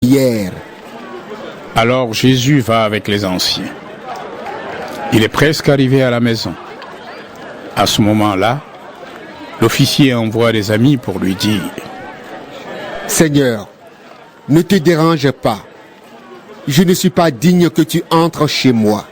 hier. Alors Jésus va avec les anciens. Il est presque arrivé à la maison. À ce moment-là, l'officier envoie des amis pour lui dire : Seigneur, ne te dérange pas. Je ne suis pas digne que tu entres chez moi.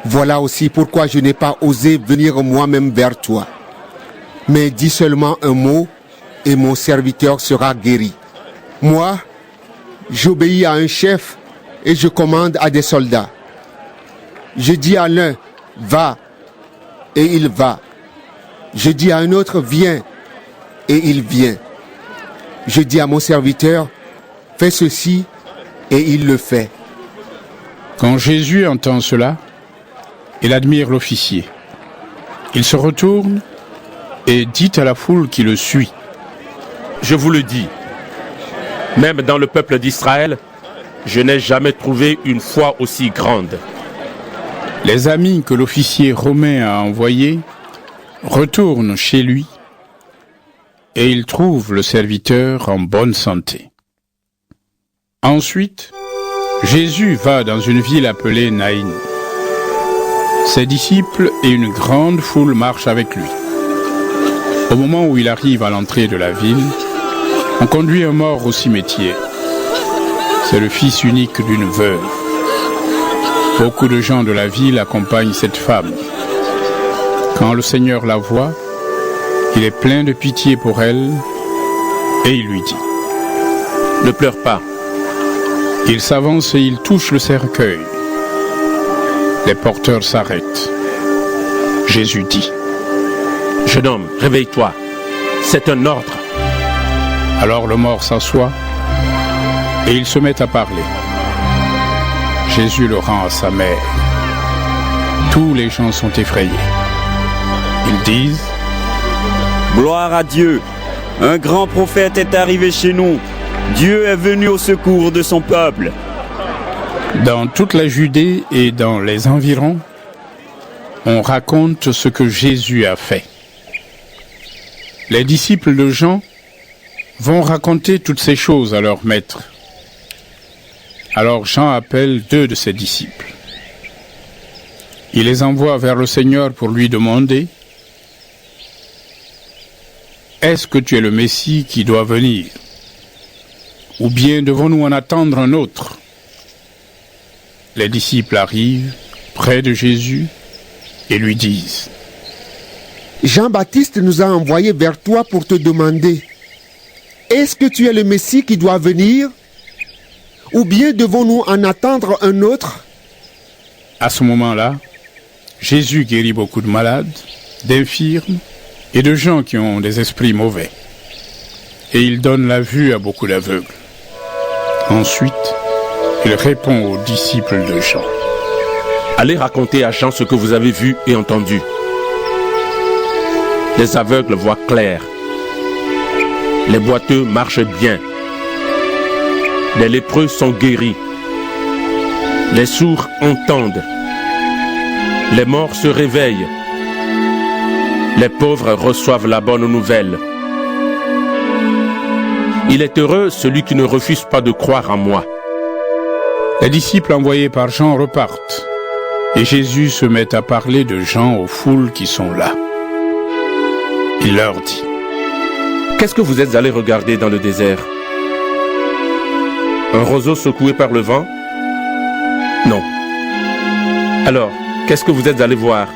Voilà aussi pourquoi je n'ai pas osé venir moi-même vers toi. Mais dis seulement un mot et mon serviteur sera guéri. Moi, j'obéis à un chef et je commande à des soldats. Je dis à l'un, va, et il va. Je dis à un autre, viens, et il vient. Je dis à mon serviteur, fais ceci, et il le fait. Quand Jésus entend cela, il admire l'officier. Il se retourne et dit à la foule qui le suit : Je vous le dis, même dans le peuple d'Israël, je n'ai jamais trouvé une foi aussi grande. Les amis que l'officier romain a envoyés retournent chez lui et ils trouvent le serviteur en bonne santé. Ensuite, Jésus va dans une ville appelée Naïn. Ses disciples et une grande foule marchent avec lui. Au moment où il arrive à l'entrée de la ville, on conduit un mort au cimetière. C'est le fils unique d'une veuve. Beaucoup de gens de la ville accompagnent cette femme. Quand le Seigneur la voit, il est plein de pitié pour elle et il lui dit : Ne pleure pas. Il s'avance et il touche le cercueil. Les porteurs s'arrêtent. Jésus dit : Jeune homme, réveille-toi. C'est un ordre. Alors le mort s'assoit et il se met à parler. Jésus le rend à sa mère. Tous les gens sont effrayés. Ils disent : Gloire à Dieu. Un grand prophète est arrivé chez nous. Dieu est venu au secours de son peuple. Dans toute la Judée et dans les environs, on raconte ce que Jésus a fait. Les disciples de Jean vont raconter toutes ces choses à leur maître. Alors Jean appelle 2 de ses disciples. Il les envoie vers le Seigneur pour lui demander : Est-ce que tu es le Messie qui doit venir ? Ou bien devons-nous en attendre un autre ? Les disciples arrivent près de Jésus et lui disent : Jean-Baptiste nous a envoyés vers toi pour te demander, est-ce que tu es le Messie qui doit venir ? Ou bien devons-nous en attendre un autre ? À ce moment-là, Jésus guérit beaucoup de malades, d'infirmes et de gens qui ont des esprits mauvais. Et il donne la vue à beaucoup d'aveugles. Ensuite, il répond aux disciples de Jean : Allez raconter à Jean ce que vous avez vu et entendu. Les aveugles voient clair. Les boiteux marchent bien. Les lépreux sont guéris. Les sourds entendent. Les morts se réveillent. Les pauvres reçoivent la bonne nouvelle. Il est heureux celui qui ne refuse pas de croire en moi. Les disciples envoyés par Jean repartent, et Jésus se met à parler de Jean aux foules qui sont là. Il leur dit : Qu'est-ce que vous êtes allés regarder dans le désert ? Un roseau secoué par le vent ? Non. Alors, qu'est-ce que vous êtes allés voir ?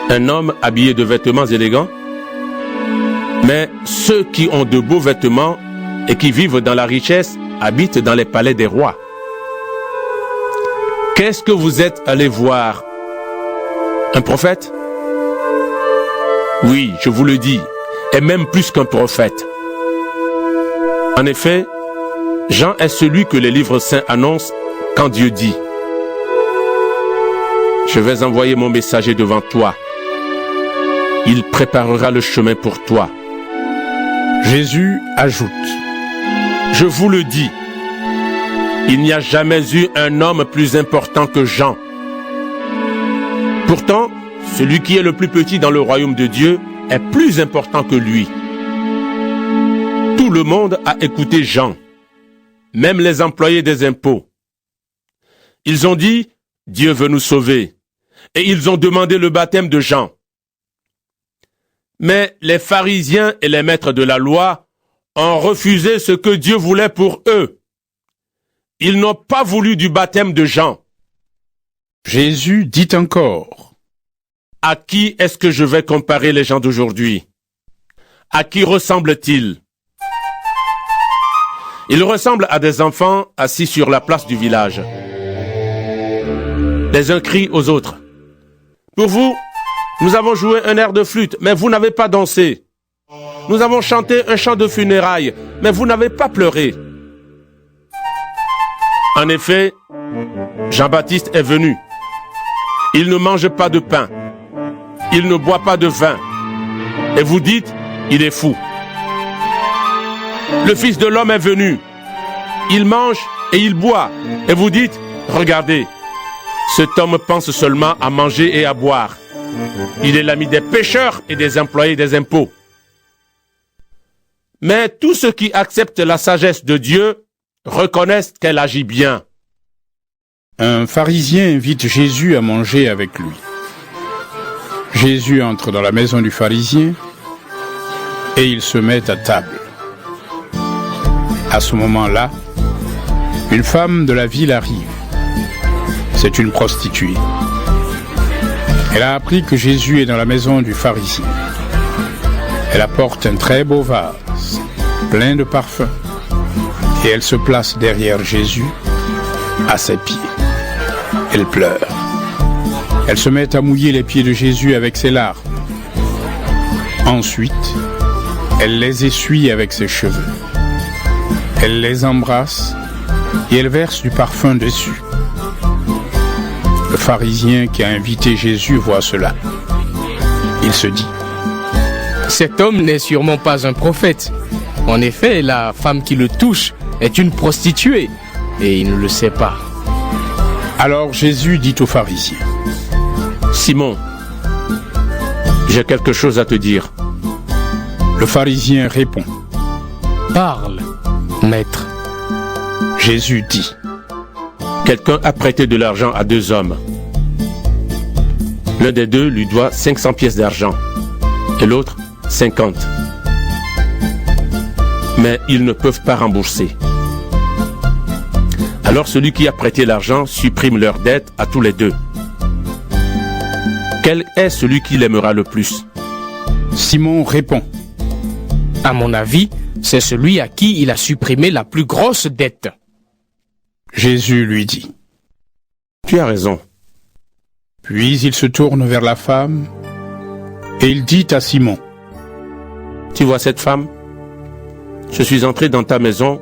Un homme habillé de vêtements élégants ? Mais ceux qui ont de beaux vêtements et qui vivent dans la richesse habitent dans les palais des rois. Qu'est-ce que vous êtes allés voir ? Un prophète ? Oui, je vous le dis, et même plus qu'un prophète. En effet, Jean est celui que les livres saints annoncent quand Dieu dit : Je vais envoyer mon messager devant toi. Il préparera le chemin pour toi. Jésus ajoute : Je vous le dis, il n'y a jamais eu un homme plus important que Jean. Pourtant, celui qui est le plus petit dans le royaume de Dieu est plus important que lui. Tout le monde a écouté Jean. même les employés des impôts. Ils ont dit, Dieu veut nous sauver, et ils ont demandé le baptême de Jean. Mais les pharisiens et les maîtres de la loi ont refusé ce que Dieu voulait pour eux. Ils n'ont pas voulu du baptême de Jean. Jésus dit encore, « À qui est-ce que je vais comparer les gens d'aujourd'hui? À qui ressemblent-ils? Ils ressemblent à des enfants assis sur la place du village. Les uns crient aux autres. Pour vous, nous avons joué un air de flûte, mais vous n'avez pas dansé. Nous avons chanté un chant de funérailles, mais vous n'avez pas pleuré. » En effet, Jean-Baptiste est venu. Il ne mange pas de pain. Il ne boit pas de vin. Et vous dites, il est fou. Le Fils de l'homme est venu. Il mange et il boit. Et vous dites, regardez, cet homme pense seulement à manger et à boire. Il est l'ami des pécheurs et des employés des impôts. Mais tous ceux qui acceptent la sagesse de Dieu reconnaissent qu'elle agit bien. un pharisien invite Jésus à manger avec lui. Jésus entre dans la maison du pharisien et il se met à table. À ce moment-là, une femme de la ville arrive. C'est une prostituée. Elle a appris que Jésus est dans la maison du pharisien. Elle apporte un très beau vase, plein de parfums, et elle se place derrière Jésus, à ses pieds. Elle pleure. Elle se met à mouiller les pieds de Jésus avec ses larmes. Ensuite, elle les essuie avec ses cheveux. Elle les embrasse et elle verse du parfum dessus. Le pharisien qui a invité Jésus voit cela. Il se dit: cet homme n'est sûrement pas un prophète. En effet, la femme qui le touche est une prostituée et il ne le sait pas. Alors Jésus dit au pharisien: Simon, j'ai quelque chose à te dire. Le pharisien répond: Parle, maître. Jésus dit: Quelqu'un a prêté de l'argent à 2 hommes. L'un des 2 lui doit 500 pièces d'argent et l'autre 50. Mais ils ne peuvent pas rembourser. Alors celui qui a prêté l'argent supprime leur dette à tous les 2. Quel est celui qui l'aimera le plus? Simon répond: À mon avis, c'est celui à qui il a supprimé la plus grosse dette. Jésus lui dit: Tu as raison. Puis il se tourne vers la femme et il dit à Simon: Tu vois cette femme? Je suis entré dans ta maison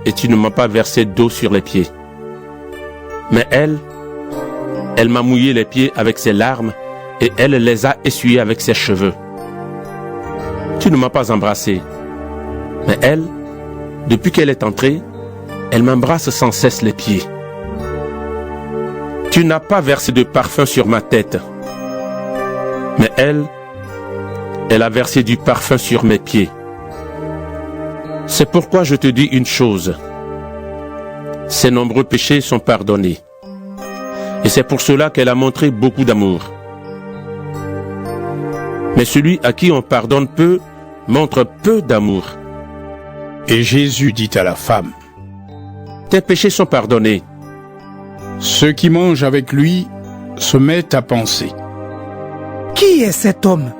et tu ne m'as pas versé d'eau sur les pieds. Mais elle m'a mouillé les pieds avec ses larmes et elle les a essuyés avec ses cheveux. Tu ne m'as pas embrassé. Mais elle, depuis qu'elle est entrée, elle m'embrasse sans cesse les pieds. Tu n'as pas versé de parfum sur ma tête. Mais elle a versé du parfum sur mes pieds. C'est pourquoi je te dis une chose. Ses nombreux péchés sont pardonnés. Et c'est pour cela qu'elle a montré beaucoup d'amour. Mais celui à qui on pardonne peu, montre peu d'amour. Et Jésus dit à la femme: Tes péchés sont pardonnés. Ceux qui mangent avec lui se mettent à penser: Qui est cet homme?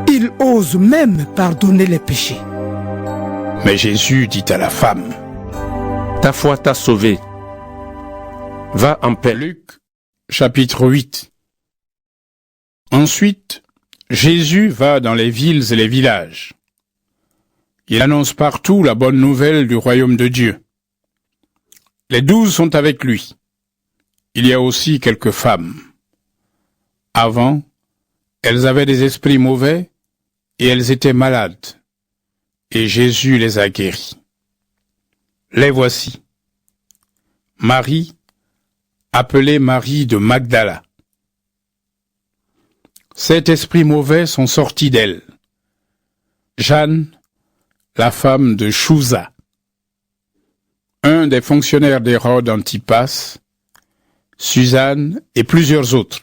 Il ose même pardonner les péchés. Mais Jésus dit à la femme: Ta foi t'a sauvé. Va en paix. Luc, chapitre 8. Ensuite, Jésus va dans les villes et les villages. Il annonce partout la bonne nouvelle du royaume de Dieu. Les 12 sont avec lui. Il y a aussi quelques femmes. Avant, elles avaient des esprits mauvais et elles étaient malades. Et Jésus les a guéries. Les voici. Marie, appelée Marie de Magdala. 7 esprits mauvais sont sortis d'elle. Jeanne, la femme de Chouza. un des fonctionnaires d'Hérode Antipas, Suzanne et plusieurs autres.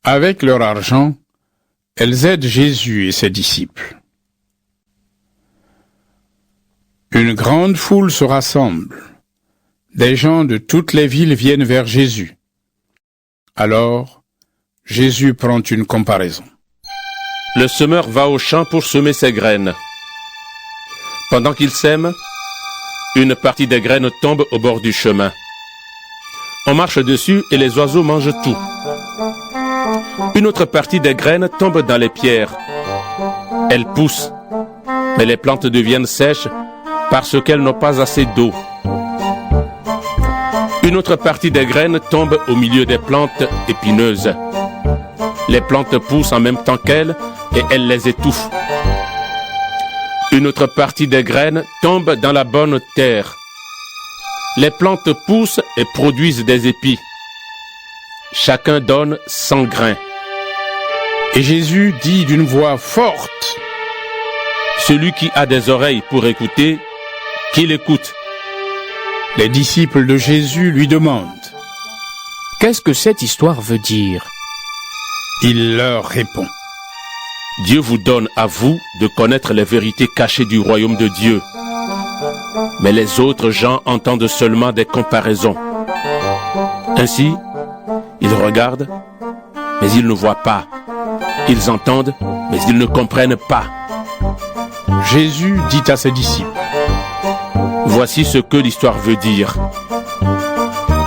Avec leur argent, elles aident Jésus et ses disciples. Une grande foule se rassemble. Des gens de toutes les villes viennent vers Jésus. Alors, Jésus prend une comparaison. Le semeur va au champ pour semer ses graines. Pendant qu'il sème, une partie des graines tombe au bord du chemin. On marche dessus et les oiseaux mangent tout. Une autre partie des graines tombe dans les pierres. Elles poussent, mais les plantes deviennent sèches parce qu'elles n'ont pas assez d'eau. Une autre partie des graines tombe au milieu des plantes épineuses. Les plantes poussent en même temps qu'elles et elles les étouffent. Une autre partie des graines tombe dans la bonne terre. Les plantes poussent et produisent des épis. Chacun donne 100 grains. Et Jésus dit d'une voix forte, « Celui qui a des oreilles pour écouter, qu'il écoute. » Les disciples de Jésus lui demandent, « Qu'est-ce que cette histoire veut dire ?» Il leur répond, « Dieu vous donne à vous de connaître les vérités cachées du royaume de Dieu. Mais les autres gens entendent seulement des comparaisons. Ainsi, ils regardent, mais ils ne voient pas. Ils entendent, mais ils ne comprennent pas. » Jésus dit à ses disciples, « Voici ce que l'histoire veut dire.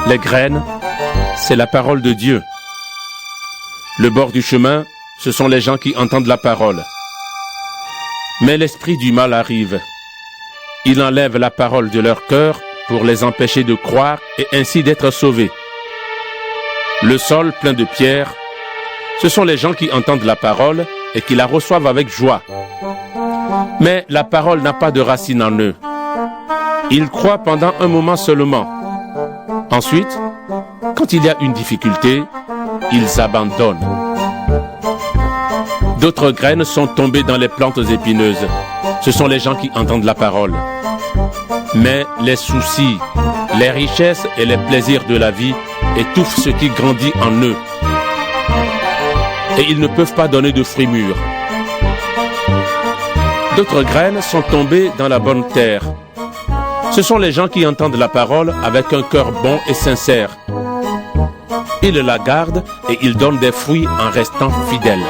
Les graines, c'est la parole de Dieu. Le bord du chemin, ce sont les gens qui entendent la parole. Mais l'esprit du mal arrive. Il enlève la parole de leur cœur pour les empêcher de croire et ainsi d'être sauvés. Le sol plein de pierres, ce sont les gens qui entendent la parole et qui la reçoivent avec joie. Mais la parole n'a pas de racine en eux. Ils croient pendant un moment seulement. Ensuite, quand il y a une difficulté, ils abandonnent. D'autres graines sont tombées dans les plantes épineuses. Ce sont les gens qui entendent la parole. Mais les soucis, les richesses et les plaisirs de la vie étouffent ce qui grandit en eux. Et ils ne peuvent pas donner de fruits mûrs. D'autres graines sont tombées dans la bonne terre. Ce sont les gens qui entendent la parole avec un cœur bon et sincère. Ils la gardent et ils donnent des fruits en restant fidèles.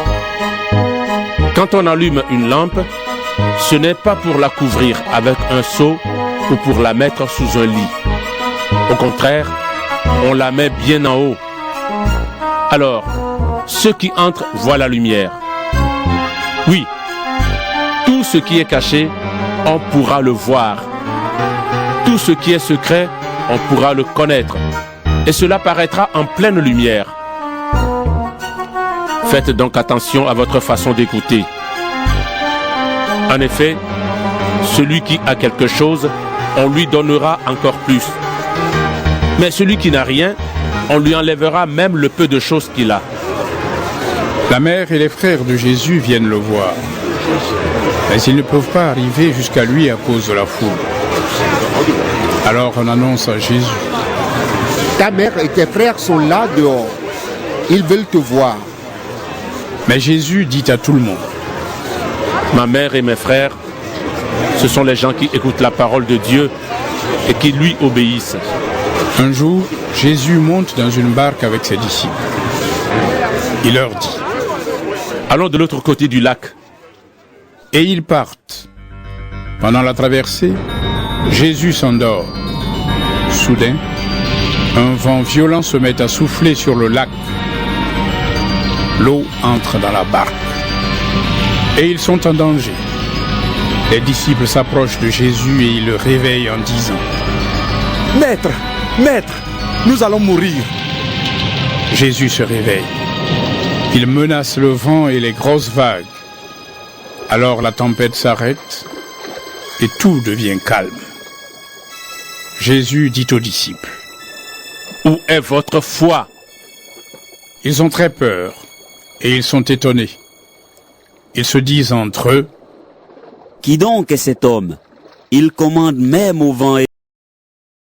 Quand on allume une lampe, ce n'est pas pour la couvrir avec un seau ou pour la mettre sous un lit. Au contraire, on la met bien en haut. Alors, ceux qui entrent voient la lumière. Oui, tout ce qui est caché, on pourra le voir. Tout ce qui est secret, on pourra le connaître. Et cela paraîtra en pleine lumière. Faites donc attention à votre façon d'écouter. En effet, celui qui a quelque chose, on lui donnera encore plus. Mais celui qui n'a rien, on lui enlèvera même le peu de choses qu'il a. La mère et les frères de Jésus viennent le voir. Mais ils ne peuvent pas arriver jusqu'à lui à cause de la foule. Alors on annonce à Jésus, « Ta mère et tes frères sont là dehors. Ils veulent te voir. » Mais Jésus dit à tout le monde, « Ma mère et mes frères, ce sont les gens qui écoutent la parole de Dieu et qui lui obéissent. » Un jour, Jésus monte dans une barque avec ses disciples. Il leur dit, « Allons de l'autre côté du lac. » Et ils partent. Pendant la traversée, Jésus s'endort. Soudain, un vent violent se met à souffler sur le lac. L'eau entre dans la barque. Et ils sont en danger. Les disciples s'approchent de Jésus et ils le réveillent en disant, « Maître, Maître, nous allons mourir. » Jésus se réveille. Il menace le vent et les grosses vagues. Alors la tempête s'arrête et tout devient calme. Jésus dit aux disciples, « Où est votre foi ?» Ils ont très peur et ils sont étonnés. Ils se disent entre eux, « Qui donc est cet homme? Il commande même au vent et